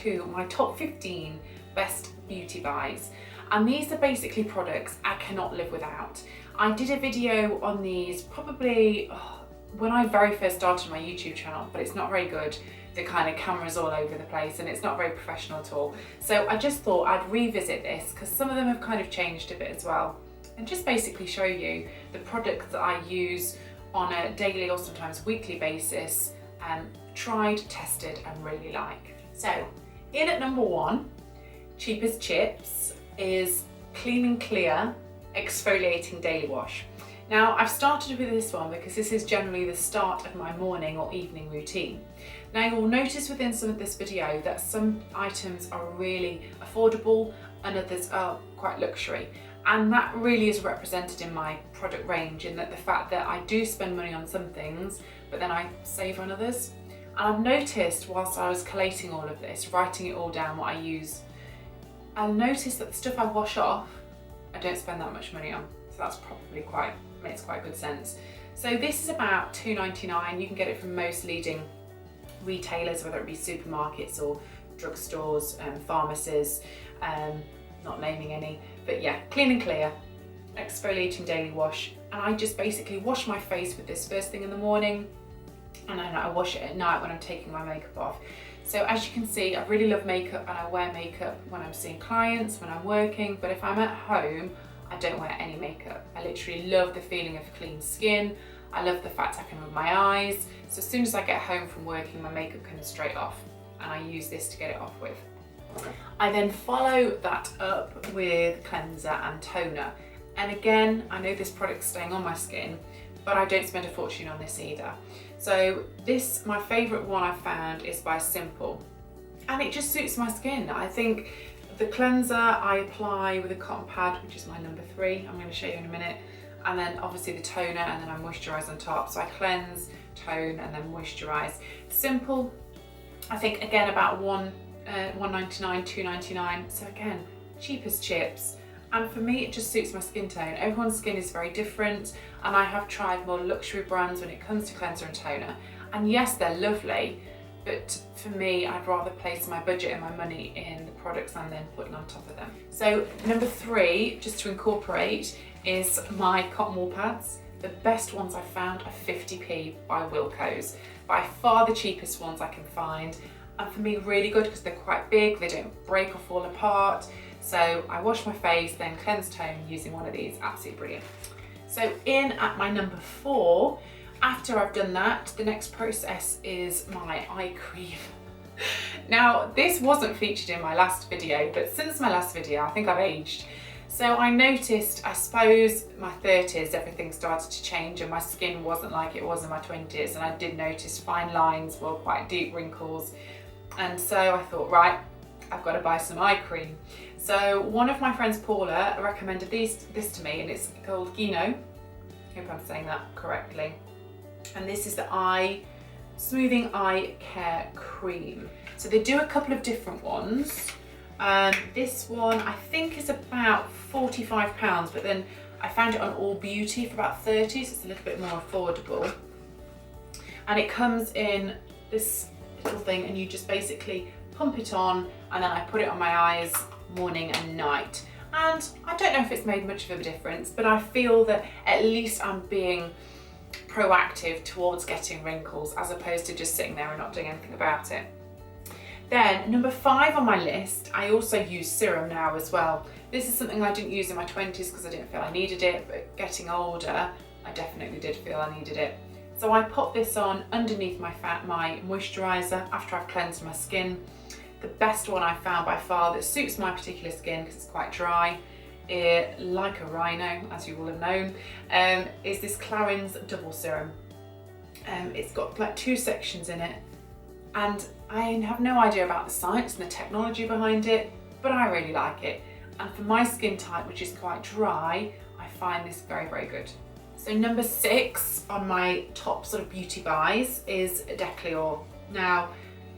to my top 15 best beauty buys. And these are basically products I cannot live without. I did a video on these probably when I very first started my YouTube channel, but it's not very good. The kind of cameras all over the place and it's not very professional at all. So I just thought I'd revisit this because some of them have kind of changed a bit as well, and just basically show you the products that I use on a daily or sometimes weekly basis, tried, tested and really like. So in at number 1, cheap as chips, is Clean and Clear Exfoliating Daily Wash. Now I've started with this one because this is generally the start of my morning or evening routine. Now you'll notice within some of this video that some items are really affordable and others are quite luxury. And that really is represented in my product range, in that the fact that I do spend money on some things, but then I save on others. And I've noticed whilst I was collating all of this, writing it all down what I use, I'll notice that the stuff I wash off, I don't spend that much money on. So that's probably makes quite good sense. So this is about £2.99. You can get it from most leading retailers, whether it be supermarkets or drugstores, pharmacies, not naming any, but yeah, Clean and Clear Exfoliating Daily Wash. And I just basically wash my face with this first thing in the morning, and then I wash it at night when I'm taking my makeup off. So as you can see, I really love makeup and I wear makeup when I'm seeing clients, when I'm working, but if I'm at home, I don't wear any makeup. I literally love the feeling of clean skin. I love the fact I can rub my eyes. So as soon as I get home from working, my makeup comes straight off, and I use this to get it off with. I then follow that up with cleanser and toner. And again, I know this product's staying on my skin, but I don't spend a fortune on this either. So this, my favorite one I found is by Simple, and it just suits my skin. I think the cleanser I apply with a cotton pad, which is my number 3, I'm going to show you in a minute, and then obviously the toner, and then I moisturise on top. So I cleanse, tone and then moisturise. Simple, I think again about £1.99, £2.99, so again, cheap as chips. And for me, it just suits my skin tone. Everyone's skin is very different, and I have tried more luxury brands when it comes to cleanser and toner. And yes, they're lovely, but for me, I'd rather place my budget and my money in the products I'm then putting on top of them. So number 3, just to incorporate, is my cotton wool pads. The best ones I've found are 50p by Wilko's. By far the cheapest ones I can find. And for me, really good because they're quite big, they don't break or fall apart. So I wash my face, then cleanse tone using one of these, absolutely brilliant. So in at my number 4, after I've done that, the next process is my eye cream. Now, this wasn't featured in my last video, but since my last video, I think I've aged. So I noticed, I suppose, my 30s, everything started to change and my skin wasn't like it was in my 20s. And I did notice fine lines, well, quite deep wrinkles. And so I thought, right, I've got to buy some eye cream. So one of my friends, Paula, recommended this to me, and it's called Guinot. I hope I'm saying that correctly. And this is the Smoothing Eye Care Cream. So they do a couple of different ones. This one I think is about £45, but then I found it on All Beauty for about 30, so it's a little bit more affordable. And it comes in this little thing, and you just basically pump it on, and then I put it on my eyes morning and night. And I don't know if it's made much of a difference, but I feel that at least I'm being proactive towards getting wrinkles as opposed to just sitting there and not doing anything about it. Then number 5 on my list, I also use Serum now as well. This is something I didn't use in my 20s because I didn't feel I needed it, but getting older, I definitely did feel I needed it. So I pop this on underneath my moisturiser after I've cleansed my skin. The best one I found by far that suits my particular skin because it's quite dry, like a rhino, as you will have known, is this Clarins double serum. It's got like 2 sections in it, and I have no idea about the science and the technology behind it, but I really like it. And for my skin type, which is quite dry, I find this very, very good. So number 6 on my top sort of beauty buys is Decleor. Now,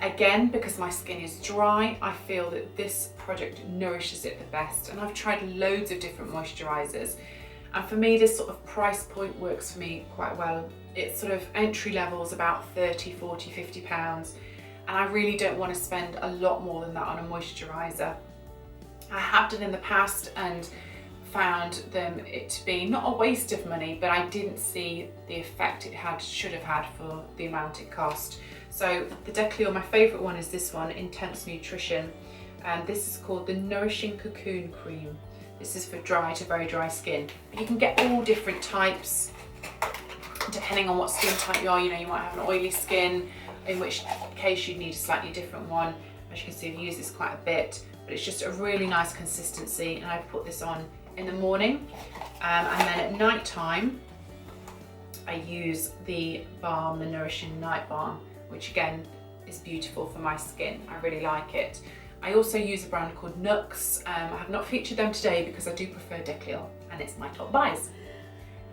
again, because my skin is dry, I feel that this product nourishes it the best. And I've tried loads of different moisturisers. And for me, this sort of price point works for me quite well. It's sort of entry levels about 30, 40, 50 pounds. and I really don't want to spend a lot more than that on a moisturiser. I have done in the past and found it to be not a waste of money, but I didn't see the effect it should have had for the amount it cost. So the Decleor, my favourite one is this one, Intense Nutrition, and this is called the Nourishing Cocoon Cream. This is for dry to very dry skin. But you can get all different types depending on what skin type you are. You know, you might have an oily skin, in which case you'd need a slightly different one. As you can see, I've used this quite a bit, but it's just a really nice consistency, and I put this on in the morning, and then at night time I use the balm, the Nourishing Night Balm, which again is beautiful for my skin. I really like it. I also use a brand called Nux. I have not featured them today because I do prefer Decleor, and it's my top buys.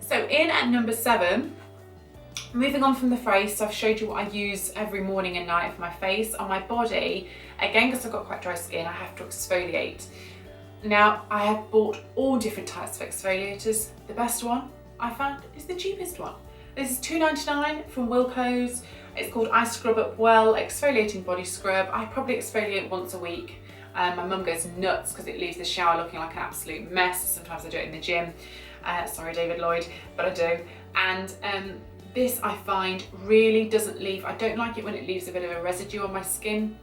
So in at number 7, moving on from the face, I've showed you what I use every morning and night for my face. On my body, again, because I've got quite dry skin, I have to exfoliate. Now, I have bought all different types of exfoliators. The best one I found is the cheapest one. This is $2.99 from Wilko's. It's called I Scrub Up Well Exfoliating Body Scrub. I probably exfoliate once a week. My mum goes nuts because it leaves the shower looking like an absolute mess. Sometimes I do it in the gym. Sorry, David Lloyd, but I do. And this I find really doesn't leave, I don't like it when it leaves a bit of a residue on my skin,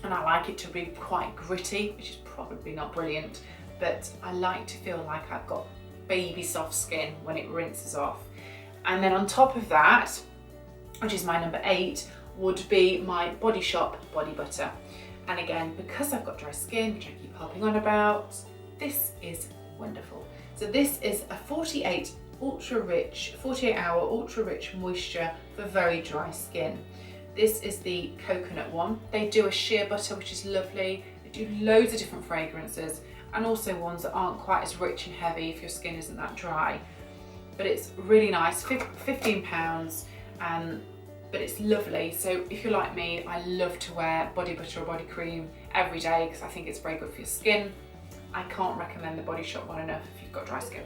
and I like it to be quite gritty, which is probably not brilliant, but I like to feel like I've got baby soft skin when it rinses off. And then on top of that, which is my number 8, would be my Body Shop Body Butter. And again, because I've got dry skin, which I keep harping on about, this is wonderful. So this is a 48 hour ultra rich moisture for very dry skin. This is the coconut one. They do a shea butter, which is lovely. They do loads of different fragrances, and also ones that aren't quite as rich and heavy if your skin isn't that dry. But it's really nice, £15, but it's lovely. So if you're like me, I love to wear body butter or body cream every day because I think it's very good for your skin. I can't recommend the Body Shop one enough if you've got dry skin.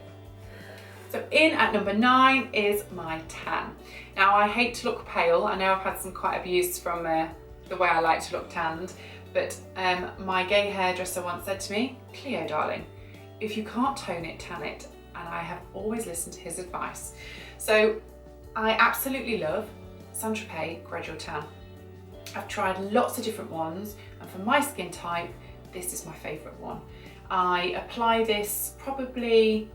So in at number 9 is my tan. Now, I hate to look pale. I know I've had some quite abuse from the way I like to look tanned, but my gay hairdresser once said to me, Cleo darling, if you can't tone it, tan it. And I have always listened to his advice. So I absolutely love Saint-Tropez Gradual Tan. I've tried lots of different ones, and for my skin type, this is my favourite one. I apply this probably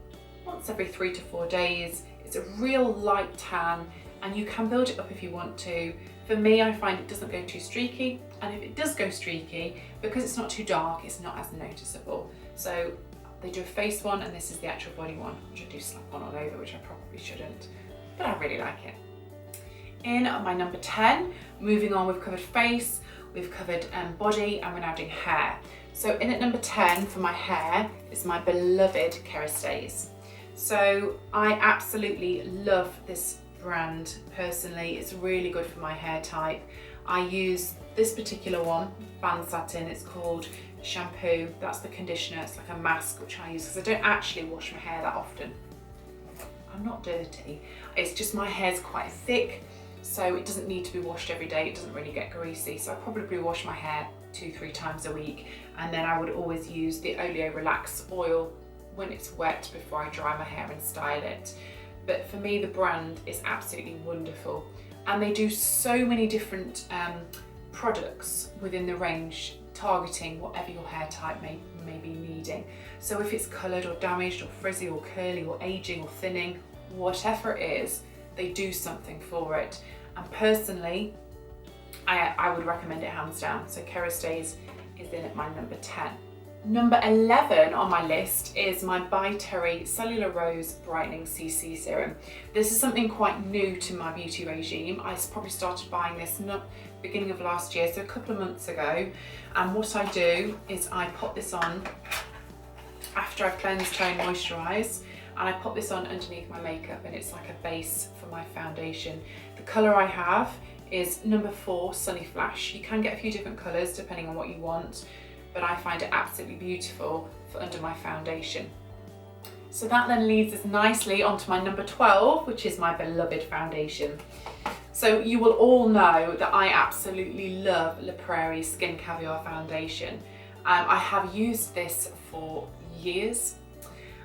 once every 3 to 4 days. It's a real light tan, and you can build it up if you want to. For me, I find it doesn't go too streaky, and if it does go streaky, because it's not too dark, it's not as noticeable. So they do a face one, and this is the actual body one, which I do slap on all over, which I probably shouldn't, but I really like it. In at my number 10, moving on, we've covered face, we've covered body, and we're now doing hair. So in at number 10 for my hair is my beloved Kerastase. So I absolutely love this brand personally. It's really good for my hair type. I use this particular one, Band Satin. It's called Shampoo. That's the conditioner. It's like a mask which I use because I don't actually wash my hair that often. I'm not dirty. It's just my hair's quite thick, so it doesn't need to be washed every day. It doesn't really get greasy. So I probably wash my hair 2-3 times a week, and then I would always use the Oleo Relax oil when it's wet before I dry my hair and style it. But for me, the brand is absolutely wonderful, and they do so many different products within the range, targeting whatever your hair type may be needing. So if it's coloured or damaged or frizzy or curly or aging or thinning, whatever it is, they do something for it. And personally, I would recommend it hands down. So Kerastase is in at my number 10. Number 11 on my list is my By Terry Cellularose Brightening CC Serum. This is something quite new to my beauty regime. I probably started buying this beginning of last year, so a couple of months ago. And what I do is I put this on after I've cleansed, tone, moisturise, and I put this on underneath my makeup, and it's like a base for my foundation. The colour I have is number 4, Sunny Flash. You can get a few different colours depending on what you want, but I find it absolutely beautiful for under my foundation. So that then leads us nicely onto my number 12, which is my beloved foundation. So you will all know that I absolutely love Le Prairie Skin Caviar foundation. I have used this for years.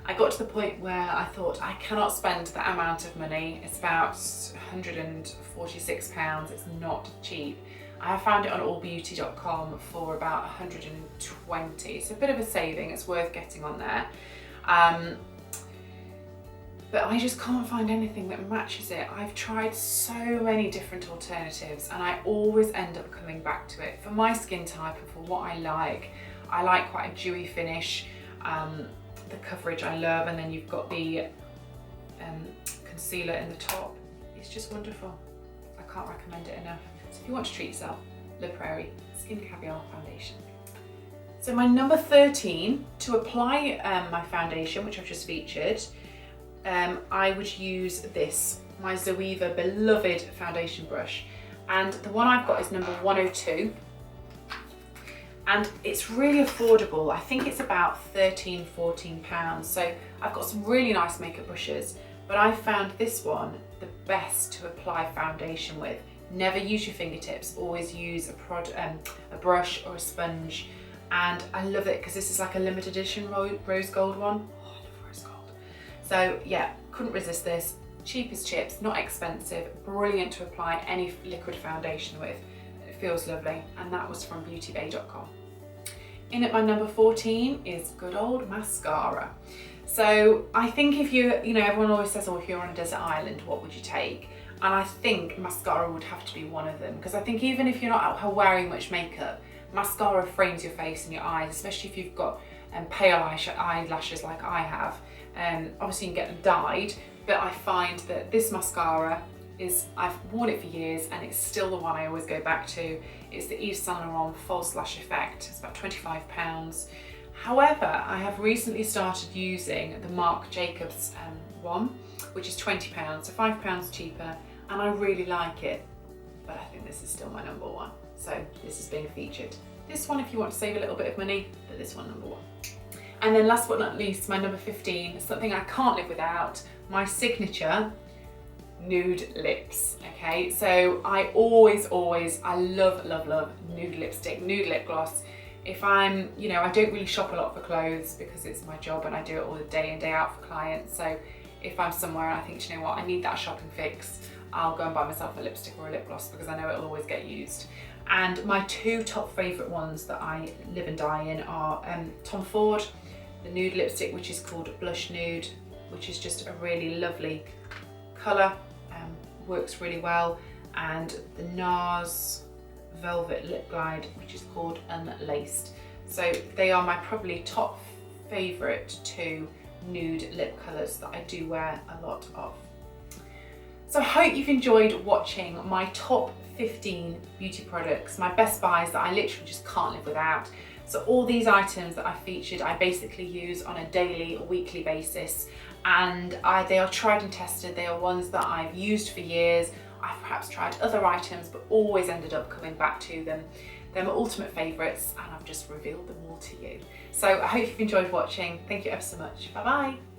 I got to the point where I thought I cannot spend that amount of money. It's about £146, it's not cheap. I have found it on allbeauty.com for about 120, so a bit of a saving, it's worth getting on there. But I just can't find anything that matches it. I've tried so many different alternatives and I always end up coming back to it. For my skin type and for what I like quite a dewy finish. The coverage I love, and then you've got the concealer in the top. It's just wonderful. I can't recommend it enough. So if you want to treat yourself, Le Prairie Skin Caviar Foundation. So my number 13, to apply my foundation, which I've just featured, I would use this, my Zoeva beloved foundation brush. And the one I've got is number 102. And it's really affordable. I think it's about £13–14. So I've got some really nice makeup brushes, but I found this one the best to apply foundation with. Never use your fingertips, always use a brush or a sponge. And I love it because this is like a limited edition rose gold one. Oh, I love rose gold. So yeah, couldn't resist this. Cheap as chips, not expensive, brilliant to apply any liquid foundation with. It feels lovely, and that was from beautybay.com. In at my number 14 is good old mascara. So I think if everyone always says, oh, if you're on a desert island, what would you take? And I think mascara would have to be one of them, because I think even if you're not out wearing much makeup, mascara frames your face and your eyes, especially if you've got pale eyelashes like I have. Obviously you can get them dyed, but I find that this mascara I've worn it for years and it's still the one I always go back to. It's the Yves Saint Laurent False Lash Effect. It's about £25. However, I have recently started using the Marc Jacobs one, which is £20, so £5 cheaper, and I really like it. But I think this is still my number one. So this is being featured. This one, if you want to save a little bit of money, but this one number one. And then last but not least, my number 15, something I can't live without, my signature Nude Lips. Okay, so I love nude lipstick, nude lip gloss. If I'm, I don't really shop a lot for clothes because it's my job and I do it all day in, day out for clients. So if I'm somewhere and I think, you know what, I need that shopping fix, I'll go and buy myself a lipstick or a lip gloss because I know it'll always get used. And my two top favourite ones that I live and die in are Tom Ford, the nude lipstick, which is called Blush Nude, which is just a really lovely colour, works really well, and the Nars Velvet Lip Glide, which is called Unlaced. So they are my probably top favourite two nude lip colours that I do wear a lot of. So I hope you've enjoyed watching my top 15 beauty products, my best buys that I literally just can't live without. So all these items that I featured, I basically use on a daily or weekly basis, and they are tried and tested. They are ones that I've used for years. I've perhaps tried other items, but always ended up coming back to them. They're my ultimate favourites, and I've just revealed them all to you. So I hope you've enjoyed watching. Thank you ever so much. Bye bye.